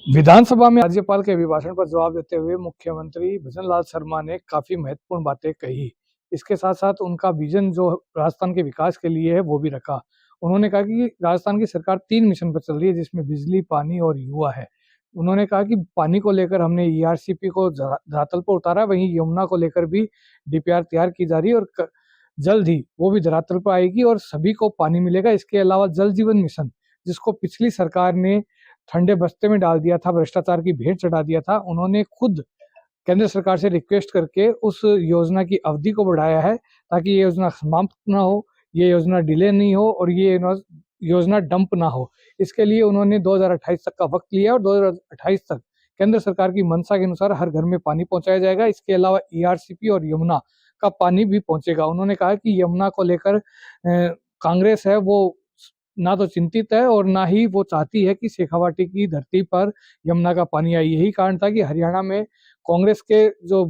विधानसभा में राज्यपाल के अभिभाषण पर जवाब देते हुए मुख्यमंत्री भजनलाल शर्मा ने काफी महत्वपूर्ण बातें कही। इसके साथ साथ उनका विजन जो राजस्थान के विकास के लिए है वो भी रखा। उन्होंने कहा कि राजस्थान की सरकार 3 मिशन पर चल रही है, जिसमें बिजली, पानी और युवा है। उन्होंने कहा कि पानी को लेकर हमने ईआरसीपी को धरातल पर उतारा, वहीं यमुना को लेकर भी डीपीआर तैयार की जा रही है और जल्द ही वो भी धरातल पर आएगी और सभी को पानी मिलेगा। इसके अलावा जल जीवन मिशन, जिसको पिछली सरकार ने ठंडे बस्ते में डाल दिया था, भ्रष्टाचार की भेंट चढ़ा दिया था, उन्होंने खुद केंद्र सरकार से रिक्वेस्ट करके उस योजना की अवधि को बढ़ाया है ताकि ये योजना समाप्त ना हो, ये योजना डिले नहीं हो और ये योजना डंप ना हो। इसके लिए उन्होंने 2028 तक का वक्त लिया और 2028 तक केंद्र सरकार की मंशा के अनुसार हर घर में पानी पहुंचाया जाएगा। इसके अलावा ईआरसीपी और यमुना का पानी भी पहुंचेगा। उन्होंने कहा कि यमुना को लेकर कांग्रेस है वो ना तो चिंतित है और ना ही वो चाहती है कि शेखावाटी की धरती पर यमुना का पानी आए। यही कारण था कि हरियाणा में कांग्रेस के जो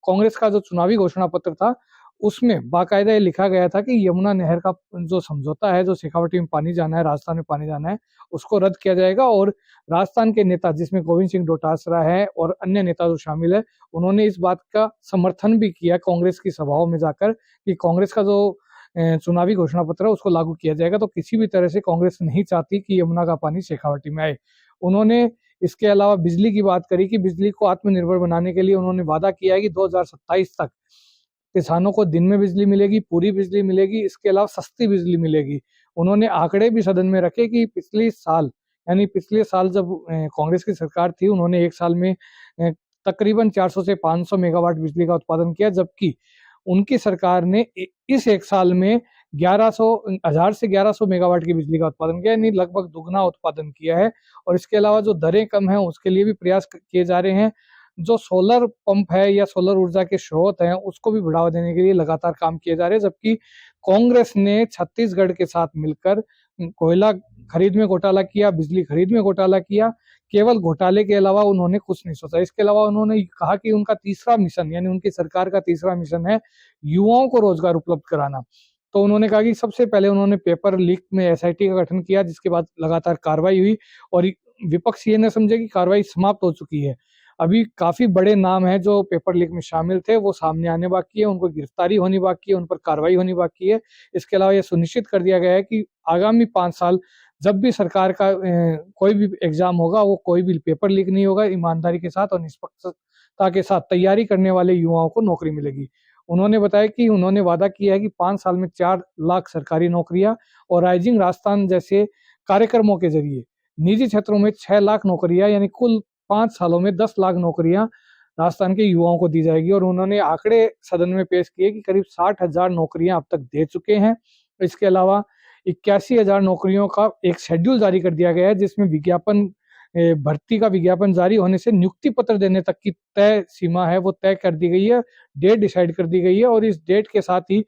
कांग्रेस का जो चुनावी घोषणा पत्र था उसमें बाकायदा ये लिखा गया था कि यमुना नहर का जो समझौता है, जो शेखावाटी में पानी जाना है, राजस्थान में पानी जाना है, उसको रद्द किया जाएगा। और राजस्थान के नेता, जिसमें गोविंद सिंह डोटासरा है और अन्य नेता जो शामिल है, उन्होंने इस बात का समर्थन भी किया कांग्रेस की सभाओं में जाकर कि कांग्रेस का जो चुनावी घोषणा पत्र है उसको लागू किया जाएगा। तो किसी भी तरह से कांग्रेस नहीं चाहती कि यमुना का पानी शेखावाटी में आए। उन्होंने इसके अलावा बिजली की बात करी कि बिजली को आत्मनिर्भर बनाने के लिए उन्होंने वादा किया है कि 2027 तक किसानों को दिन में बिजली मिलेगी, पूरी बिजली मिलेगी, इसके अलावा सस्ती बिजली मिलेगी। उन्होंने आंकड़े भी सदन में रखे कि पिछले साल जब कांग्रेस की सरकार थी, उन्होंने एक साल में तकरीबन 400 से 500 मेगावाट बिजली का उत्पादन किया, जबकि उनकी सरकार ने इस एक साल में 1000 से 1100 मेगावाट की बिजली का उत्पादन किया, यानी लगभग दुगना उत्पादन किया है। और इसके अलावा जो दरें कम है उसके लिए भी प्रयास किए जा रहे हैं। जो सोलर पंप है या सोलर ऊर्जा के स्रोत हैं उसको भी बढ़ावा देने के लिए लगातार काम किए जा रहे हैं। जबकि कांग्रेस ने छत्तीसगढ़ के साथ मिलकर कोयला खरीद में घोटाला किया, बिजली खरीद में घोटाला किया। केवल घोटाले के अलावा उन्होंने कुछ नहीं सोचा। इसके अलावा उन्होंने कहा कि उनका तीसरा मिशन, यानी उनकी सरकार का तीसरा मिशन है युवाओं को रोजगार उपलब्ध कराना। तो उन्होंने कहा कि सबसे पहले उन्होंने पेपर लीक में एसआईटी का गठन किया, जिसके बाद लगातार कार्रवाई हुई और विपक्ष ये न समझे कि कार्रवाई समाप्त हो चुकी है। अभी काफी बड़े नाम हैं जो पेपर लीक में शामिल थे, वो सामने आने बाकी है, उनको गिरफ्तारी होनी बाकी है, उन पर कार्रवाई होनी बाकी है। इसके अलावा यह सुनिश्चित कर दिया गया है कि आगामी 5 साल जब भी सरकार का कोई भी एग्जाम होगा, वो कोई भी पेपर लीक नहीं होगा, ईमानदारी के साथ और निष्पक्षता के साथ तैयारी करने वाले युवाओं को नौकरी मिलेगी। उन्होंने बताया कि उन्होंने वादा किया है कि 5 साल में 4 लाख सरकारी नौकरियां और राइजिंग राजस्थान जैसे कार्यक्रमों के जरिए निजी क्षेत्रों में 6 लाख नौकरियां, यानी कुल 5 सालों में 10 लाख नौकरियां राजस्थान के युवाओं को दी जाएगी। और उन्होंने आंकड़े सदन में पेश किए कि करीब 60,000 नौकरियां अब तक दे चुके हैं। इसके अलावा 81,000 नौकरियों का एक शेड्यूल जारी कर दिया गया है, जिसमें भर्ती का विज्ञापन जारी होने से नियुक्ति पत्र देने तक की तय सीमा है वो तय कर दी गई है, डेट डिसाइड कर दी गई है और इस डेट के साथ ही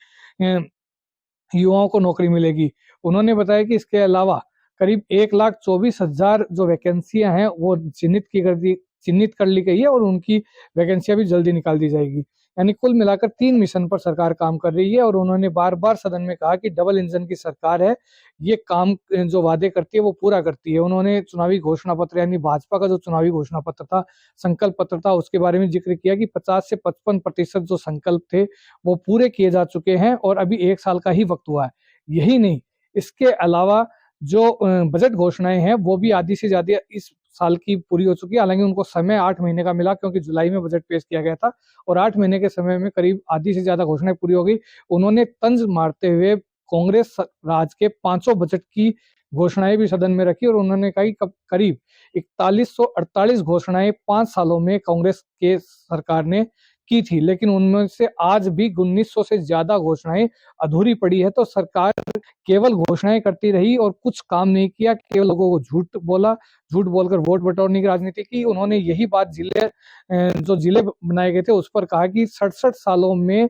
युवाओं को नौकरी मिलेगी। उन्होंने बताया कि इसके अलावा करीब 1,24,000 जो वैकेंसियां हैं वो चिन्हित कर ली गई है और उनकी वैकेंसियां भी जल्दी निकाल दी जाएगी। यानी कुल मिलाकर 3 मिशन पर सरकार काम कर रही है और उन्होंने बार बार सदन में कहा कि डबल इंजन की सरकार है, ये काम जो वादे करती है वो पूरा करती है। उन्होंने चुनावी घोषणा पत्र, यानी भाजपा का जो चुनावी घोषणा पत्र था, संकल्प पत्र था, उसके बारे में जिक्र किया कि 50 से 55% जो संकल्प थे वो पूरे किए जा चुके हैं और अभी 1 साल का ही वक्त हुआ है। यही नहीं, इसके अलावा जो बजट घोषणाएं हैं वो भी आधी से ज्यादा इस साल की पूरी हो चुकी है। हालांकि उनको समय 8 महीने का मिला, क्योंकि जुलाई में बजट पेश किया गया था और 8 महीने के समय में करीब आधी से ज्यादा घोषणाएं पूरी हो गई। उन्होंने तंज मारते हुए कांग्रेस राज के 500 बजट की घोषणाएं भी सदन में रखी और उन्होंने कहा कि करीब 4148 घोषणाएं 5 सालों में कांग्रेस के सरकार ने की थी, लेकिन उनमें से आज भी 1900 से ज्यादा घोषणाएं अधूरी पड़ी है। तो सरकार केवल घोषणाएं करती रही और कुछ काम नहीं किया, केवल लोगों को झूठ बोलकर वोट बटोरने की राजनीति की। उन्होंने यही बात जो जिले बनाए गए थे उस पर कहा कि 67 सालों में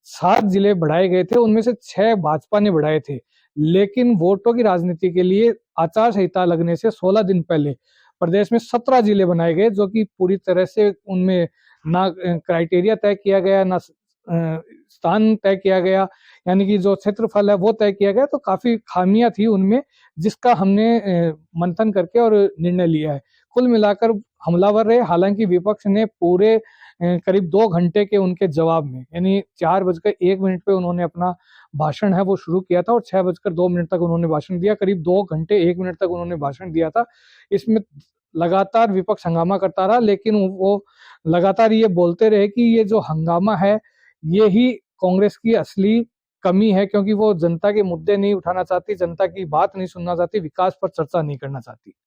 7 जिले बढ़ाए गए थे, उनमें से 6 भाजपा ने बढ़ाए थे, लेकिन वोटों की राजनीति के लिए आचार संहिता लगने से 16 दिन पहले प्रदेश में 17 जिले बनाए गए, जो कि पूरी तरह से उनमें ना क्राइटेरिया तय किया गया, ना स्थान तय किया गया, यानी कि जो क्षेत्रफल है वो तय किया गया, तो काफ़ी खामियाँ थी उनमें, जिसका हमने मंथन करके और निर्णय लिया है। कुल मिलाकर हमलावर रहे, हालाँकि विपक्ष ने पूरे करीब 2 घंटे के उनके जवाब में, यानी 4:01 पे उन्होंने अपना भाषण है वो शुरू किया था और 6:02 तक उन्होंने भाषण दिया। करीब 2 घंटे 1 मिनट तक उन्होंने भाषण दिया था। इसमें लगातार विपक्ष हंगामा करता रहा, लेकिन वो लगातार ये बोलते रहे कि ये जो हंगामा है, ये ही कांग्रेस की असली कमी है, क्योंकि वो जनता के मुद्दे नहीं उठाना चाहती, जनता की बात नहीं सुनना चाहती, विकास पर चर्चा नहीं करना चाहती।